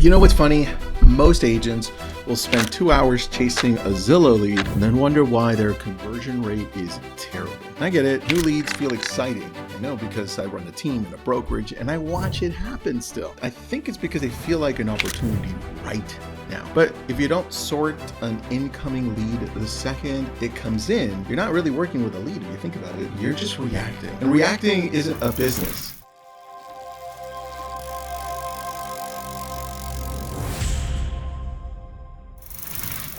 You know what's funny? Most agents will spend 2 hours chasing a Zillow lead and then wonder why their conversion rate is terrible. I get it. New leads feel exciting. I know because I run a team in a brokerage and I watch it happen still. I think it's because they feel like an opportunity right now. But if you don't sort an incoming lead the second it comes in, you're not really working with a lead. If you think about it, you're just reacting. And reacting isn't a business.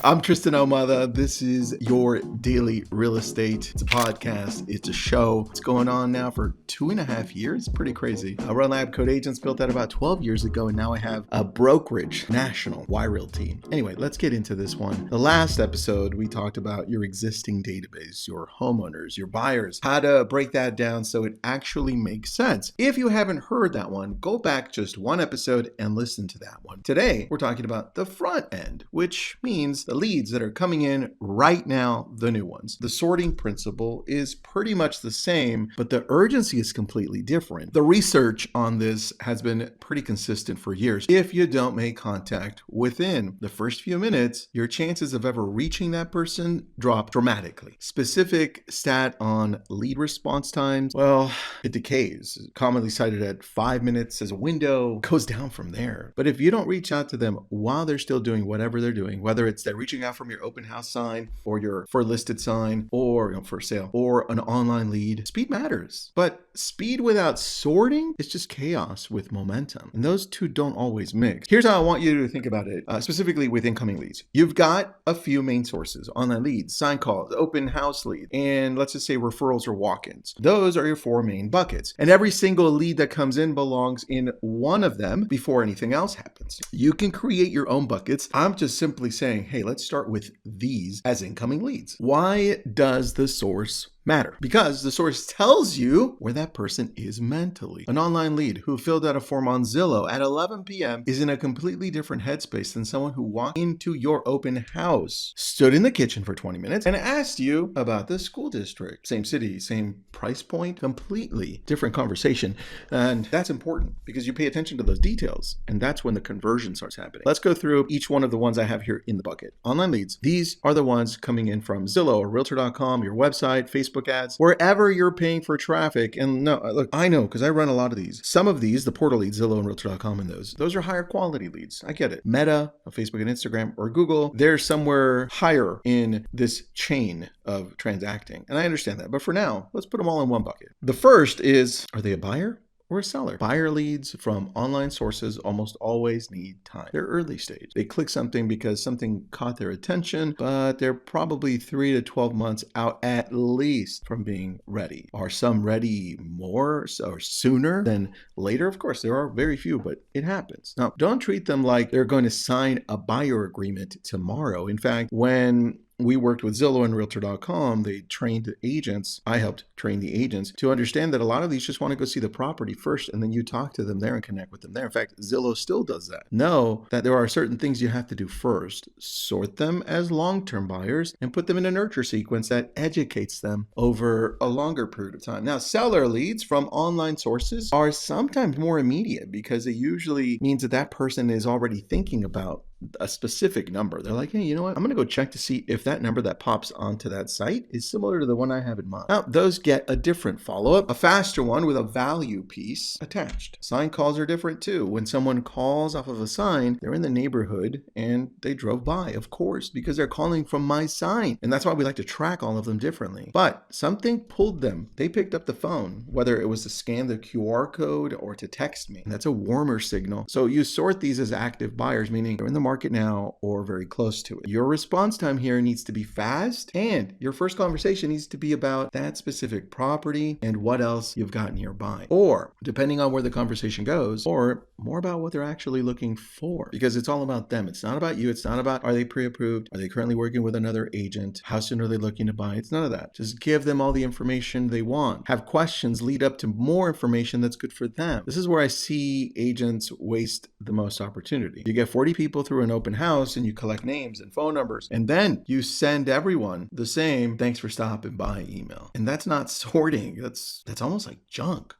I'm Tristan Ahumada. This is your daily real estate. It's a podcast. It's a show. It's going on now for 2.5 years. Pretty crazy. I run Lab Code Agents, built that about 12 years ago, and now I have a brokerage, national, Y-Real team. Anyway, let's get into this one. The last episode, we talked about your existing database, your homeowners, your buyers, how to break that down so it actually makes sense. If you haven't heard that one, go back just one episode and listen to that one. Today, we're talking about the front end, which means the leads that are coming in right now, the new ones. The sorting principle is pretty much the same, but the urgency is completely different. The research on this has been pretty consistent for years. If you don't make contact within the first few minutes, your chances of ever reaching that person drop dramatically. Specific stat on lead response times, well, it decays. Commonly cited at 5 minutes as a window, goes down from there. But if you don't reach out to them while they're still doing whatever they're doing, whether it's they're reaching out from your open house sign or your for listed sign or for sale or an online lead, speed matters. But speed without sorting is just chaos with momentum. And those two don't always mix. Here's how I want you to think about it, specifically with incoming leads. You've got a few main sources: online leads, sign calls, open house lead, and let's just say referrals or walk-ins. Those are your 4 main buckets. And every single lead that comes in belongs in one of them before anything else happens. You can create your own buckets. I'm just simply saying, hey, let's start with these as incoming leads. Why does the source matter? Because the source tells you where that person is mentally. An online lead who filled out a form on Zillow at 11 p.m. is in a completely different headspace than someone who walked into your open house, stood in the kitchen for 20 minutes, and asked you about the school district. Same city, same price point, completely different conversation. And that's important because you pay attention to those details, and that's when the conversion starts happening. Let's go through each one of the ones I have here in the bucket. Online leads. These are the ones coming in from Zillow or Realtor.com, your website, Facebook ads, wherever you're paying for traffic. And no, look, I know because I run a lot of these. Some of these, the portal leads, Zillow and Realtor.com, and those are higher quality leads. I get it. Meta, Facebook and Instagram, or Google, they're somewhere higher in this chain of transacting. And I understand that. But for now, let's put them all in one bucket. The first is, are they a buyer or a seller? Buyer leads from online sources almost always need time. They're early stage. They click something because something caught their attention, but they're probably 3 to 12 months out at least from being ready. Are some ready more or sooner than later? Of course, there are very few, but it happens. Now, don't treat them like they're going to sign a buyer agreement tomorrow. In fact, when we worked with Zillow and Realtor.com, they trained the agents. I helped train the agents to understand that a lot of these just want to go see the property first, and then you talk to them there and connect with them there. In fact, Zillow still does that. Know that there are certain things you have to do first. Sort them as long-term buyers and put them in a nurture sequence that educates them over a longer period of time. Now, seller leads from online sources are sometimes more immediate because it usually means that that person is already thinking about a specific number. They're like, hey, you know what? I'm going to go check to see if that number that pops onto that site is similar to the one I have in mind. Now, those get a different follow-up, a faster one with a value piece attached. Sign calls are different too. When someone calls off of a sign, they're in the neighborhood and they drove by, of course, because they're calling from my sign. And that's why we like to track all of them differently. But something pulled them. They picked up the phone, whether it was to scan the QR code or to text me. That's a warmer signal. So you sort these as active buyers, meaning they're in the market now or very close to it. Your response time here needs to be fast, and your first conversation needs to be about that specific property and what else you've got nearby. Or, depending on where the conversation goes, or more about what they're actually looking for, because it's all about them. It's not about you. It's not about, are they pre-approved? Are they currently working with another agent? How soon are they looking to buy? It's none of that. Just give them all the information they want. Have questions lead up to more information that's good for them. This is where I see agents waste the most opportunity. You get 40 people through an open house and you collect names and phone numbers, and then you send everyone the same "thanks for stopping by" email. And that's not sorting. That's almost like junk.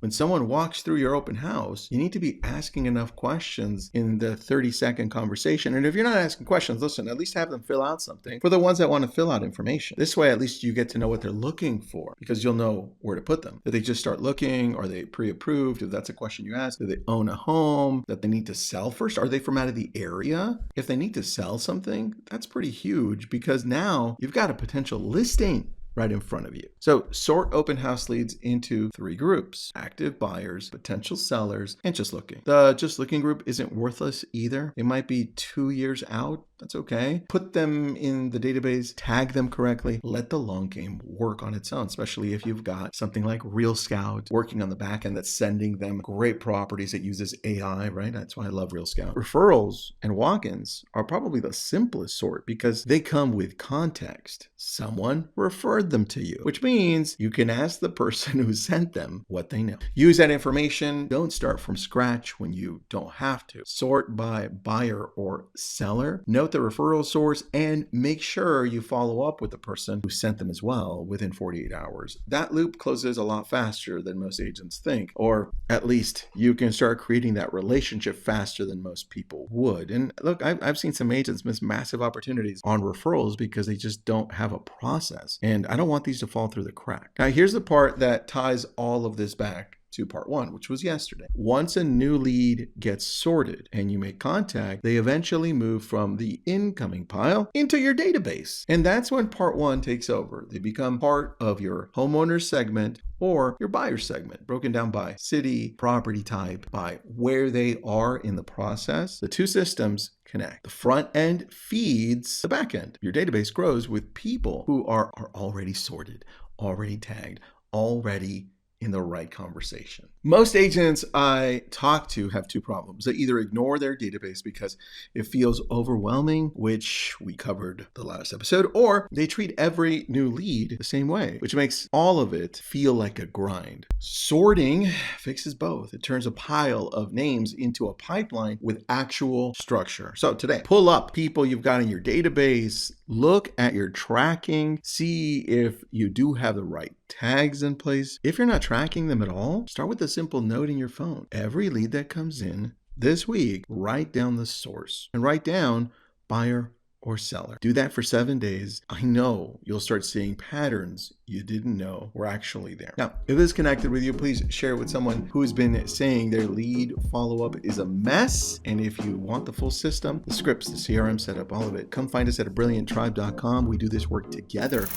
When someone walks through your open house, you need to be asking enough questions in the 30-second conversation. And if you're not asking questions, listen, at least have them fill out something for the ones that want to fill out information. This way, at least you get to know what they're looking for because you'll know where to put them. Did they just start looking? Are they pre-approved? If that's a question you ask, do they own a home that they need to sell first? Are they from out of the area? If they need to sell something, that's pretty huge because now you've got a potential listing right in front of you. So sort open house leads into 3 groups: active buyers, potential sellers, and just looking. The just looking group isn't worthless either. It might be 2 years out. That's okay. Put them in the database, tag them correctly, let the long game work on its own, especially if you've got something like Real Scout working on the back end that's sending them great properties that uses AI, right? That's why I love Real Scout. Referrals and walk-ins are probably the simplest sort because they come with context. Someone referred them to you, which means you can ask the person who sent them what they know. Use that information. Don't start from scratch when you don't have to. Sort by buyer or seller. Note the referral source and make sure you follow up with the person who sent them as well within 48 hours. That loop closes a lot faster than most agents think, or at least you can start creating that relationship faster than most people would. And look, I've seen some agents miss massive opportunities on referrals because they just don't have a process. And I don't want these to fall through the crack. Now, here's the part that ties all of this back to part 1, which was yesterday. Once a new lead gets sorted and you make contact, they eventually move from the incoming pile into your database. And that's when part 1 takes over. They become part of your homeowner segment or your buyer segment, broken down by city, property type, by where they are in the process. The 2 systems connect. The front end feeds the back end. Your database grows with people who are already sorted, already tagged, already in the right conversation. Most agents I talk to have 2 problems. They either ignore their database because it feels overwhelming, which we covered the last episode, or they treat every new lead the same way, which makes all of it feel like a grind. Sorting fixes both. It turns a pile of names into a pipeline with actual structure. So today, pull up people you've got in your database, look at your tracking, see if you do have the right tags in place. If you're not tracking them at all, start with a simple note in your phone. Every lead that comes in this week, write down the source and write down buyer or seller. Do that for 7 days. I know you'll start seeing patterns you didn't know were actually there. Now, if this connected with you, please share it with someone who's been saying their lead follow-up is a mess. And if you want the full system, the scripts, the CRM setup, all of it, come find us at abrillianttribe.com. We do this work together.